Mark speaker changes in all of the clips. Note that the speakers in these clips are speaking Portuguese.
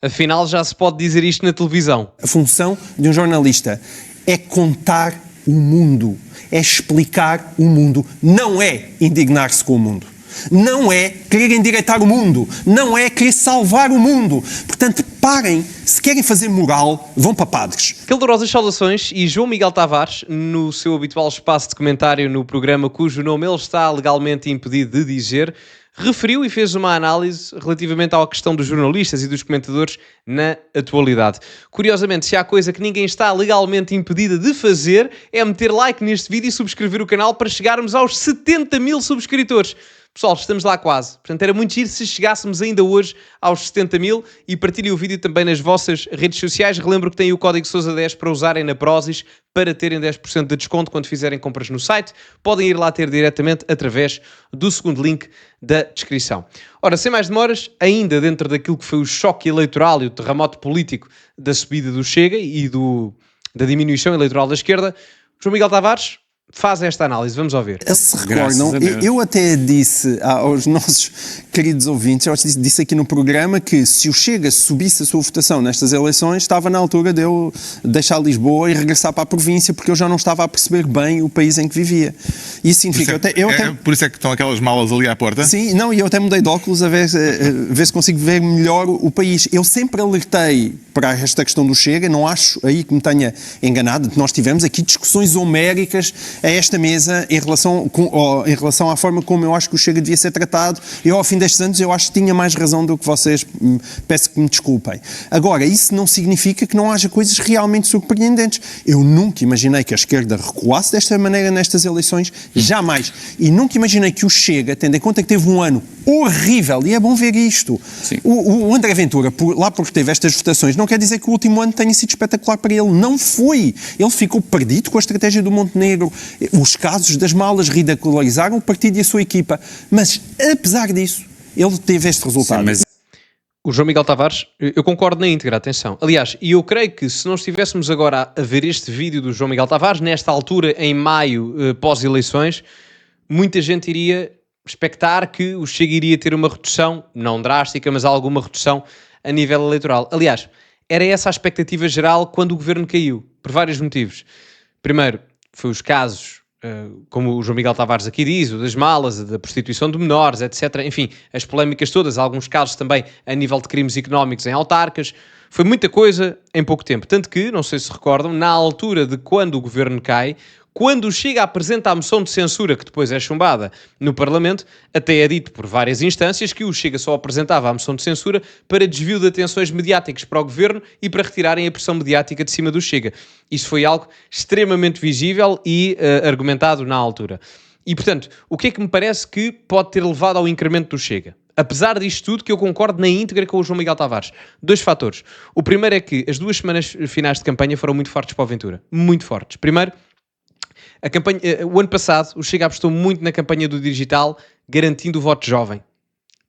Speaker 1: Afinal, já se pode dizer isto na televisão.
Speaker 2: A função de um jornalista é contar o mundo, é explicar o mundo, não é indignar-se com o mundo. Não é querer endireitar o mundo, não é querer salvar o mundo. Portanto, parem, se querem fazer moral, vão para padres.
Speaker 1: Calorosas saudações e João Miguel Tavares, no seu habitual espaço de comentário no programa cujo nome ele está legalmente impedido de dizer, referiu e fez uma análise relativamente à questão dos jornalistas e dos comentadores na atualidade. Curiosamente, se há coisa que ninguém está legalmente impedida de fazer, é meter like neste vídeo e subscrever o canal para chegarmos aos 70 mil subscritores. Pessoal, estamos lá quase. Portanto, era muito giro se chegássemos ainda hoje aos 70 mil e partilhem o vídeo também nas vossas redes sociais. Relembro que têm o código Sousa10 para usarem na Prozis para terem 10% de desconto quando fizerem compras no site. Podem ir lá ter diretamente através do segundo link da descrição. Ora, sem mais demoras, ainda dentro daquilo que foi o choque eleitoral e o terremoto político da subida do Chega e da diminuição eleitoral da esquerda, João Miguel Tavares faz esta análise, vamos ouvir.
Speaker 2: Se recordam, eu até disse aos nossos queridos ouvintes, eu disse aqui no programa que se o Chega subisse a sua votação nestas eleições, estava na altura de eu deixar Lisboa e regressar para a província, porque eu já não estava a perceber bem o país em que vivia. Isso significa...
Speaker 3: Por isso é que estão aquelas malas ali à porta?
Speaker 2: Sim, não, e eu até mudei de óculos a ver se consigo ver melhor o país. Eu sempre alertei para esta questão do Chega, não acho aí que me tenha enganado, nós tivemos aqui discussões homéricas a esta mesa em relação à forma como eu acho que o Chega devia ser tratado. Eu, ao fim destes anos, eu acho que tinha mais razão do que vocês. Peço que me desculpem. Agora, isso não significa que não haja coisas realmente surpreendentes. Eu nunca imaginei que a esquerda recuasse desta maneira nestas eleições, jamais. E nunca imaginei que o Chega, tendo em conta que teve um ano horrível, e é bom ver isto. O André Ventura, porque teve estas votações, não quer dizer que o último ano tenha sido espetacular para ele. Não foi. Ele ficou perdido com a estratégia do Montenegro. Os casos das malas ridicularizaram o partido e a sua equipa. Mas, apesar disso, ele teve este resultado.
Speaker 1: Sim, o João Miguel Tavares, eu concordo na íntegra, atenção. Aliás, e eu creio que se não estivéssemos agora a ver este vídeo do João Miguel Tavares, nesta altura, em maio, pós-eleições, muita gente iria expectar que o Chega iria ter uma redução, não drástica, mas alguma redução a nível eleitoral. Aliás, era essa a expectativa geral quando o governo caiu, por vários motivos. Primeiro, foi os casos, como o João Miguel Tavares aqui diz, o das malas, da prostituição de menores, etc. Enfim, as polémicas todas, alguns casos também a nível de crimes económicos em autarcas. Foi muita coisa em pouco tempo. Tanto que, não sei se recordam, na altura de quando o governo cai, quando o Chega apresenta a moção de censura, que depois é chumbada no Parlamento, até é dito por várias instâncias que o Chega só apresentava a moção de censura para desvio de atenções mediáticas para o Governo e para retirarem a pressão mediática de cima do Chega. Isso foi algo extremamente visível e argumentado na altura. E, portanto, o que é que me parece que pode ter levado ao incremento do Chega? Apesar disto tudo, que eu concordo na íntegra com o João Miguel Tavares. Dois fatores. O primeiro é que as 2 semanas finais de campanha foram muito fortes para o Ventura. Muito fortes. Primeiro, o ano passado o Chega apostou muito na campanha do digital, garantindo o voto jovem.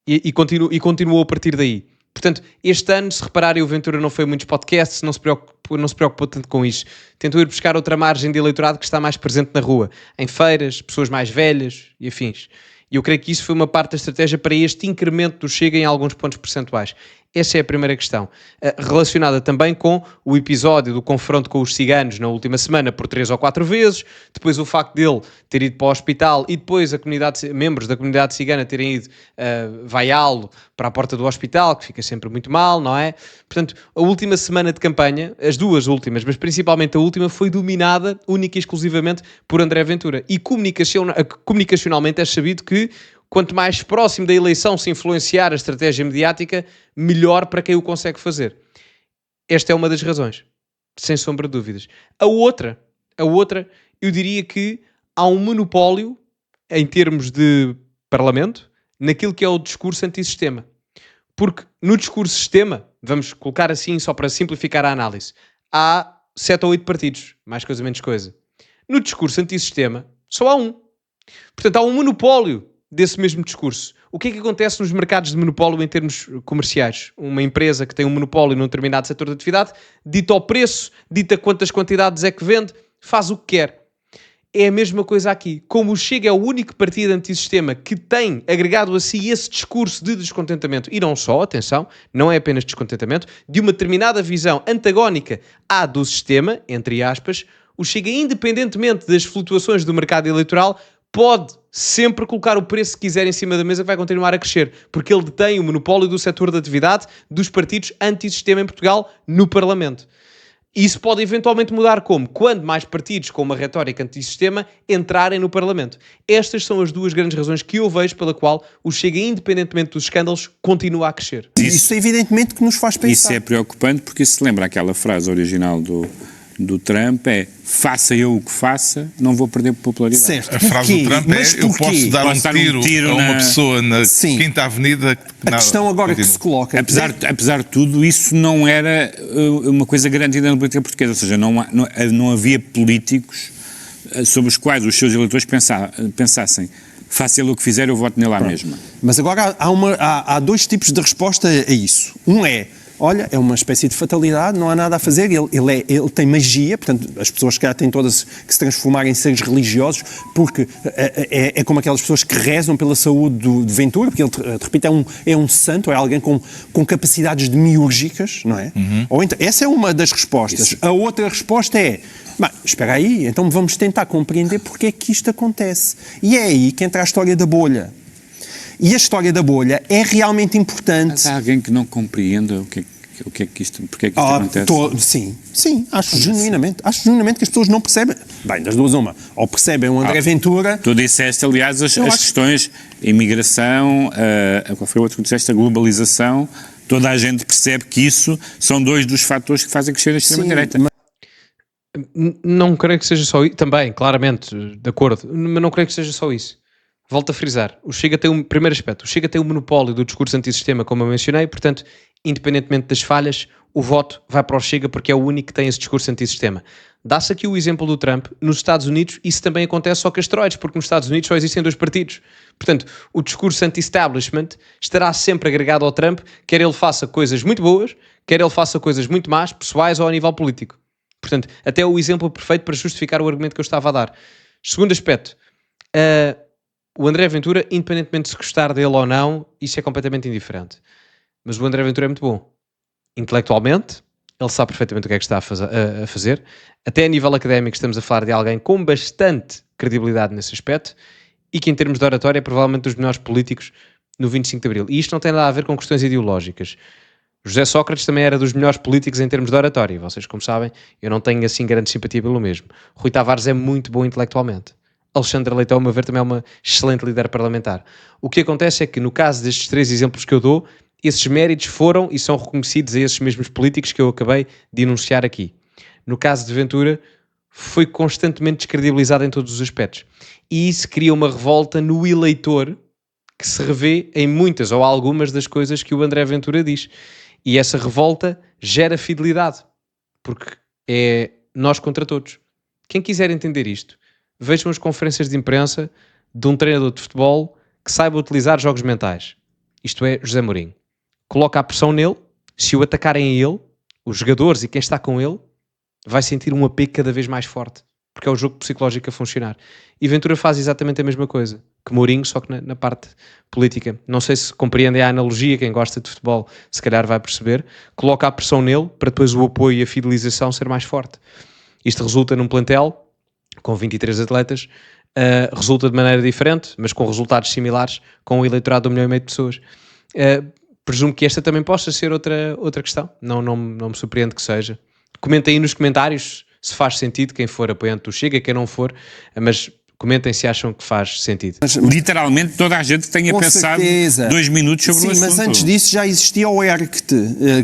Speaker 1: E continuou a partir daí. Portanto, este ano, se repararem, o Ventura não foi a muitos podcasts, não se preocupou tanto com isso. Tentou ir buscar outra margem de eleitorado que está mais presente na rua, em feiras, pessoas mais velhas e afins. E eu creio que isso foi uma parte da estratégia para este incremento do Chega em alguns pontos percentuais. Essa é a primeira questão, relacionada também com o episódio do confronto com os ciganos na última semana por 3 ou 4 vezes, depois o facto dele ter ido para o hospital e depois membros da comunidade cigana terem ido vaiá-lo para a porta do hospital, que fica sempre muito mal, não é? Portanto, a última semana de campanha, as 2 últimas, mas principalmente a última, foi dominada única e exclusivamente por André Ventura. E comunicacionalmente é sabido que quanto mais próximo da eleição se influenciar a estratégia mediática, melhor para quem o consegue fazer. Esta é uma das razões, sem sombra de dúvidas. A outra, eu diria que há um monopólio, em termos de Parlamento, naquilo que é o discurso antissistema. Porque no discurso sistema, vamos colocar assim só para simplificar a análise, há 7 ou 8 partidos, mais coisa menos coisa. No discurso antissistema, só há um. Portanto, há um monopólio desse mesmo discurso. O que é que acontece nos mercados de monopólio em termos comerciais? Uma empresa que tem um monopólio num determinado setor de atividade, dita o preço, dita quantas quantidades é que vende, faz o que quer. É a mesma coisa aqui. Como o Chega é o único partido antissistema que tem agregado a si esse discurso de descontentamento, e não só, atenção, não é apenas descontentamento, de uma determinada visão antagónica à do sistema, entre aspas, o Chega, independentemente das flutuações do mercado eleitoral, pode sempre colocar o preço que quiser em cima da mesa, que vai continuar a crescer, porque ele detém o monopólio do setor da atividade dos partidos antissistema em Portugal no Parlamento. Isso pode eventualmente mudar como? Quando mais partidos com uma retórica antissistema entrarem no Parlamento. Estas são as duas grandes razões que eu vejo pela qual o Chega, independentemente dos escândalos, continua a crescer.
Speaker 2: Isso evidentemente que nos faz pensar.
Speaker 4: Isso é preocupante porque se lembra aquela frase original do Trump, faça eu o que faça, não vou perder popularidade.
Speaker 2: Certo.
Speaker 3: A frase do Trump eu posso dar um tiro a uma pessoa na Quinta Avenida.
Speaker 2: A questão agora que se coloca...
Speaker 4: Apesar de tudo, isso não era uma coisa garantida na política portuguesa, ou seja, não havia políticos sobre os quais os seus eleitores pensassem, faça ele o que fizer, eu voto nele à mesma.
Speaker 2: Mas agora há dois tipos de resposta a isso. Um é, olha, é uma espécie de fatalidade, não há nada a fazer, ele tem magia, portanto, as pessoas que têm todas que se transformar em seres religiosos, porque é como aquelas pessoas que rezam pela saúde de Ventura, porque ele, te repito, é um santo, é alguém com capacidades demiúrgicas, não é? Ou então, essa é uma das respostas. A outra resposta é, espera aí, então vamos tentar compreender porque é que isto acontece. E é aí que entra a história da bolha. E a história da bolha é realmente importante.
Speaker 4: Mas há alguém que não compreenda porque é que isto acontece?
Speaker 2: Sim, acho genuinamente que as pessoas não percebem. Bem, das duas uma. Ou percebem o André Ventura...
Speaker 4: Tu disseste, aliás, as questões, imigração, qual foi o outro que disseste? A globalização. Toda a gente percebe que isso são dois dos fatores que fazem crescer a extrema-direita.
Speaker 1: Não creio que seja só isso. Também, claramente, de acordo. Mas não creio que seja só isso. Volto a frisar, o Chega tem primeiro aspecto, o Chega tem o monopólio do discurso antissistema, como eu mencionei, portanto, independentemente das falhas, o voto vai para o Chega porque é o único que tem esse discurso antissistema. Dá-se aqui o exemplo do Trump. Nos Estados Unidos isso também acontece, só que a esteroides, porque nos Estados Unidos só existem dois partidos. Portanto, o discurso anti-establishment estará sempre agregado ao Trump, quer ele faça coisas muito boas, quer ele faça coisas muito más, pessoais ou a nível político. Portanto, até o exemplo perfeito para justificar o argumento que eu estava a dar. Segundo aspecto, o André Ventura, independentemente de se gostar dele ou não, isso é completamente indiferente. Mas o André Ventura é muito bom. Intelectualmente, ele sabe perfeitamente o que é que está a fazer. Até a nível académico estamos a falar de alguém com bastante credibilidade nesse aspecto e que em termos de oratória é provavelmente dos melhores políticos no 25 de Abril. E isto não tem nada a ver com questões ideológicas. José Sócrates também era dos melhores políticos em termos de oratória. Vocês, como sabem, eu não tenho assim grande simpatia pelo mesmo. Rui Tavares é muito bom intelectualmente. Alexandre Leitão, a meu ver, também é uma excelente líder parlamentar. O que acontece é que, no caso destes três exemplos que eu dou, esses méritos foram e são reconhecidos a esses mesmos políticos que eu acabei de enunciar aqui. No caso de Ventura, foi constantemente descredibilizado em todos os aspectos. E isso cria uma revolta no eleitor que se revê em muitas ou algumas das coisas que o André Ventura diz. E essa revolta gera fidelidade, porque é nós contra todos. Quem quiser entender isto, vejam as conferências de imprensa de um treinador de futebol que saiba utilizar jogos mentais. Isto é, José Mourinho. Coloca a pressão nele, se o atacarem a ele, os jogadores e quem está com ele, vai sentir um apego cada vez mais forte, porque é o jogo psicológico a funcionar. E Ventura faz exatamente a mesma coisa que Mourinho, só que na parte política. Não sei se compreendem a analogia, quem gosta de futebol se calhar vai perceber. Coloca a pressão nele para depois o apoio e a fidelização ser mais forte. Isto resulta num plantel com 23 atletas, resulta de maneira diferente, mas com resultados similares, com o eleitorado de 1,5 milhão de pessoas. Presumo que esta também possa ser outra questão. Não me surpreende que seja. Comentem aí nos comentários se faz sentido, quem for apoiante do Chega, quem não for, mas comentem se acham que faz sentido.
Speaker 4: Literalmente toda a gente tenha pensado 2 minutos sobre o assunto.
Speaker 2: Sim, mas antes disso já existia o ERCT,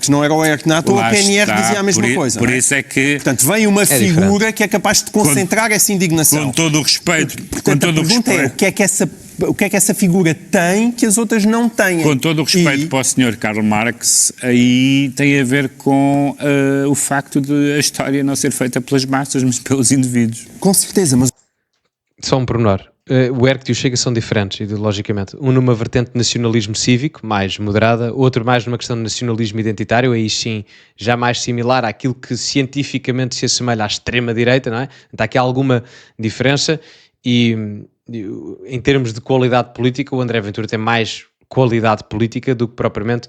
Speaker 2: que não era o ERCT na toa, o PNR dizia a mesma coisa.
Speaker 4: Por isso é que...
Speaker 2: Portanto, vem uma figura que é capaz de concentrar essa indignação.
Speaker 4: Com todo o respeito.
Speaker 2: Portanto, a pergunta é, o que é que essa figura tem que as outras não têm?
Speaker 4: Com todo o respeito para o Sr. Karl Marx, aí tem a ver com o facto de a história não ser feita pelas massas, mas pelos indivíduos.
Speaker 2: Com certeza, mas...
Speaker 1: Só um pormenor. O ERC e o Chega são diferentes, ideologicamente. Um numa vertente de nacionalismo cívico, mais moderada, outro mais numa questão de nacionalismo identitário, aí sim, já mais similar àquilo que cientificamente se assemelha à extrema-direita, não é? Então, aqui há alguma diferença e, em termos de qualidade política, o André Ventura tem mais qualidade política do que propriamente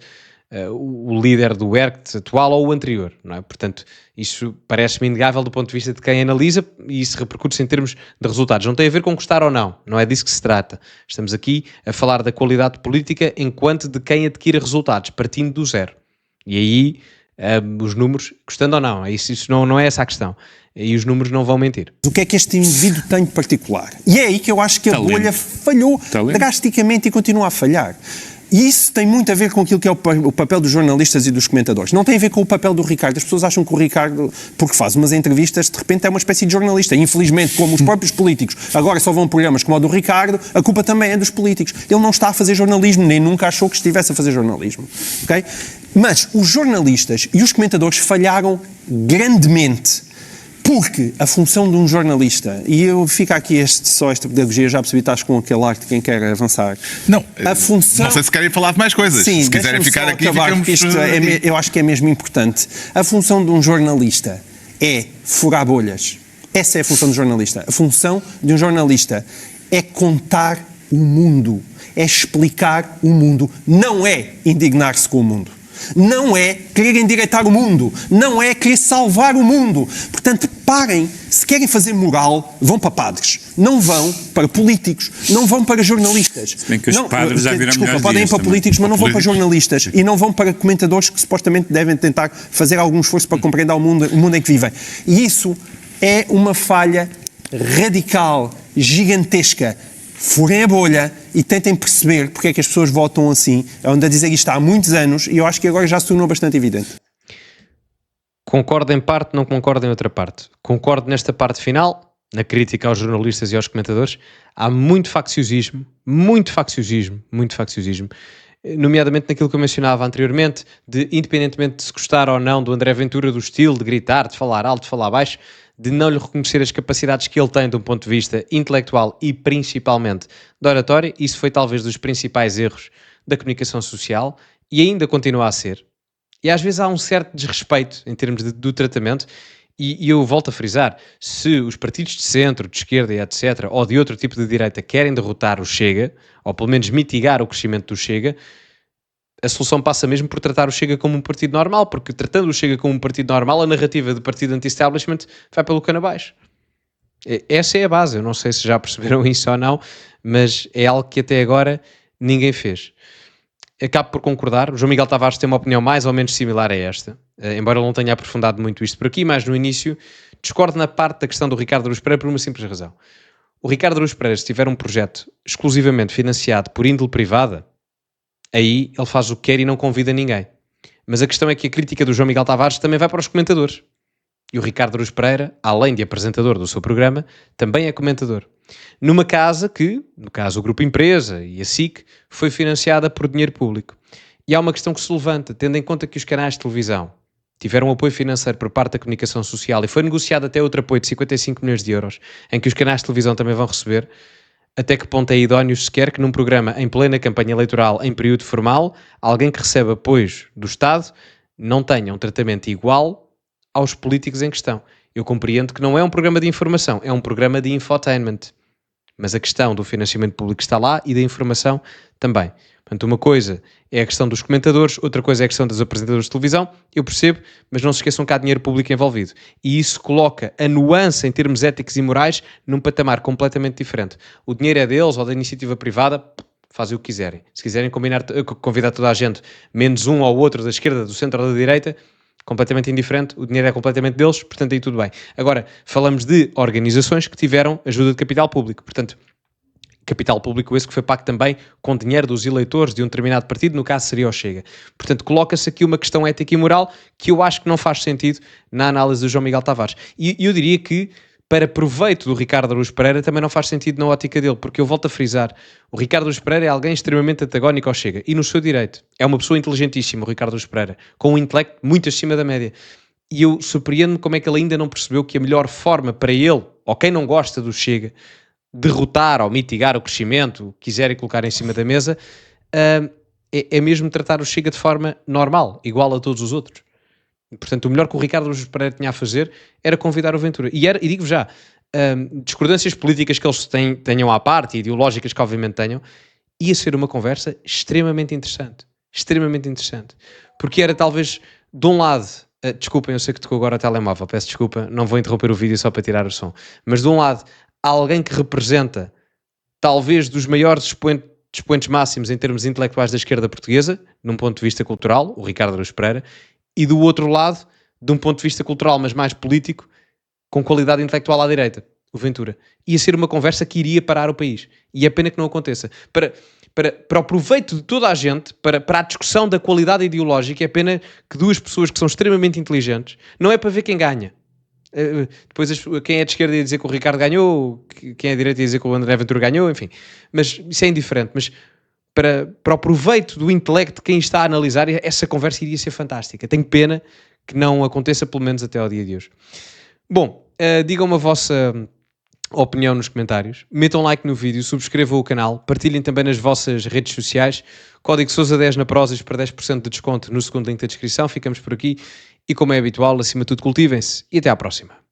Speaker 1: o líder do ERC atual ou o anterior, não é? Portanto, isso parece-me inegável do ponto de vista de quem analisa e isso repercute-se em termos de resultados. Não tem a ver com gostar ou não é disso que se trata. Estamos aqui a falar da qualidade política enquanto de quem adquire resultados, partindo do zero. E aí, os números, gostando ou não, isso não é essa a questão. E os números não vão mentir.
Speaker 2: O que é que este indivíduo tem de particular? E é aí que eu acho que a bolha falhou drasticamente e continua a falhar. E isso tem muito a ver com aquilo que é o papel dos jornalistas e dos comentadores. Não tem a ver com o papel do Ricardo. As pessoas acham que o Ricardo, porque faz umas entrevistas, de repente é uma espécie de jornalista. Infelizmente, como os próprios políticos agora só vão a programas como o do Ricardo, a culpa também é dos políticos. Ele não está a fazer jornalismo, nem nunca achou que estivesse a fazer jornalismo. Okay? Mas os jornalistas e os comentadores falharam grandemente. Porque a função de um jornalista, e eu fico aqui esta pedagogia, já percebi, estás com aquele ar de quem quer avançar.
Speaker 3: Não sei se querem falar de mais coisas.
Speaker 2: Sim,
Speaker 3: se quiserem ficar aqui, ficamos...
Speaker 2: eu acho que é mesmo importante. A função de um jornalista é furar bolhas. Essa é a função do jornalista. A função de um jornalista é contar o mundo, é explicar o mundo, não é indignar-se com o mundo. Não é querer endireitar o mundo, não é querer salvar o mundo. Portanto, parem, se querem fazer moral, vão para padres, não vão para políticos, não vão para jornalistas.
Speaker 4: Se bem que os padres já viram
Speaker 2: desculpa, podem ir para
Speaker 4: também.
Speaker 2: Políticos, mas não vão para jornalistas e não vão para comentadores que supostamente devem tentar fazer algum esforço para compreender o mundo em que vivem. E isso é uma falha radical, gigantesca. Furem a bolha e tentem perceber porque é que as pessoas votam assim. Eu ando a dizer isto há muitos anos e eu acho que agora já se tornou bastante evidente.
Speaker 1: Concordo em parte, não concordo em outra parte. Concordo nesta parte final, na crítica aos jornalistas e aos comentadores. Há muito facciosismo, nomeadamente naquilo que eu mencionava anteriormente, de independentemente de se gostar ou não do André Ventura, do estilo, de gritar, de falar alto, de falar baixo, de não lhe reconhecer as capacidades que ele tem de um ponto de vista intelectual e principalmente de oratória. Isso foi talvez dos principais erros da comunicação social e ainda continua a ser. E às vezes há um certo desrespeito em termos do tratamento e eu volto a frisar, se os partidos de centro, de esquerda e etc, ou de outro tipo de direita querem derrotar o Chega, ou pelo menos mitigar o crescimento do Chega, a solução passa mesmo por tratar o Chega como um partido normal, porque tratando o Chega como um partido normal, a narrativa do partido anti-establishment vai pelo cano abaixo. Essa é a base, eu não sei se já perceberam isso ou não, mas é algo que até agora ninguém fez. Acabo por concordar, o João Miguel Tavares tem uma opinião mais ou menos similar a esta, embora ele não tenha aprofundado muito isto por aqui, mas no início discordo na parte da questão do Ricardo Araújo Pereira por uma simples razão. O Ricardo Araújo Pereira, se tiver um projeto exclusivamente financiado por índole privada, aí ele faz o que quer e não convida ninguém. Mas a questão é que a crítica do João Miguel Tavares também vai para os comentadores. E o Ricardo Araújo Pereira, além de apresentador do seu programa, também é comentador. Numa casa que, no caso o Grupo Empresa e a SIC, foi financiada por dinheiro público. E há uma questão que se levanta, tendo em conta que os canais de televisão tiveram apoio financeiro por parte da comunicação social e foi negociado até outro apoio de 55 milhões de euros, em que os canais de televisão também vão receber. Até que ponto é idóneo sequer que num programa em plena campanha eleitoral, em período formal, alguém que recebe apoios do Estado não tenha um tratamento igual aos políticos em questão. Eu compreendo que não é um programa de informação, é um programa de infotainment. Mas a questão do financiamento público está lá e da informação também. Portanto, uma coisa é a questão dos comentadores, outra coisa é a questão dos apresentadores de televisão, eu percebo, mas não se esqueçam que há dinheiro público envolvido. E isso coloca a nuance em termos éticos e morais num patamar completamente diferente. O dinheiro é deles ou da iniciativa privada, fazem o que quiserem. Se quiserem convidar toda a gente, menos um ou outro da esquerda, do centro ou da direita, completamente indiferente, o dinheiro é completamente deles, portanto aí tudo bem. Agora, falamos de organizações que tiveram ajuda de capital público, portanto, capital público esse que foi pago também com dinheiro dos eleitores de um determinado partido, no caso seria o Chega. Portanto, coloca-se aqui uma questão ética e moral que eu acho que não faz sentido na análise do João Miguel Tavares. E eu diria que, para proveito do Ricardo Araújo Pereira, também não faz sentido na ótica dele, porque eu volto a frisar, o Ricardo Araújo Pereira é alguém extremamente antagónico ao Chega, e no seu direito. É uma pessoa inteligentíssima, o Ricardo Araújo Pereira, com um intelecto muito acima da média. E eu surpreendo-me como é que ele ainda não percebeu que a melhor forma para ele, ou quem não gosta do Chega, derrotar ou mitigar o crescimento, quiserem colocar em cima da mesa, é mesmo tratar o Chega de forma normal, igual a todos os outros. Portanto, o melhor que o Ricardo Araújo Pereira tinha a fazer era convidar o Ventura. E digo-vos já, discordâncias políticas que eles tenham à parte, e ideológicas que obviamente tenham, ia ser uma conversa extremamente interessante. Extremamente interessante. Porque era talvez, de um lado, desculpem, eu sei que tocou agora o telemóvel, peço desculpa, não vou interromper o vídeo só para tirar o som, mas de um lado, há alguém que representa talvez dos maiores expoentes máximos em termos intelectuais da esquerda portuguesa, num ponto de vista cultural, o Ricardo Araújo Pereira, e do outro lado, de um ponto de vista cultural, mas mais político, com qualidade intelectual à direita, o Ventura. Ia ser uma conversa que iria parar o país. E é pena que não aconteça. Para o proveito de toda a gente, para a discussão da qualidade ideológica, é pena que duas pessoas que são extremamente inteligentes, não é para ver quem ganha. Depois quem é de esquerda ia dizer que o Ricardo ganhou, quem é de direita ia dizer que o André Ventura ganhou, enfim. Mas isso é indiferente. Mas para o proveito do intelecto de quem está a analisar, essa conversa iria ser fantástica. Tenho pena que não aconteça, pelo menos até ao dia de hoje. Bom, digam-me a vossa opinião nos comentários, metam like no vídeo, subscrevam o canal, partilhem também nas vossas redes sociais, código Sousa10 na Prozis para 10% de desconto no segundo link da descrição. Ficamos por aqui e, como é habitual, acima de tudo, cultivem-se e até à próxima.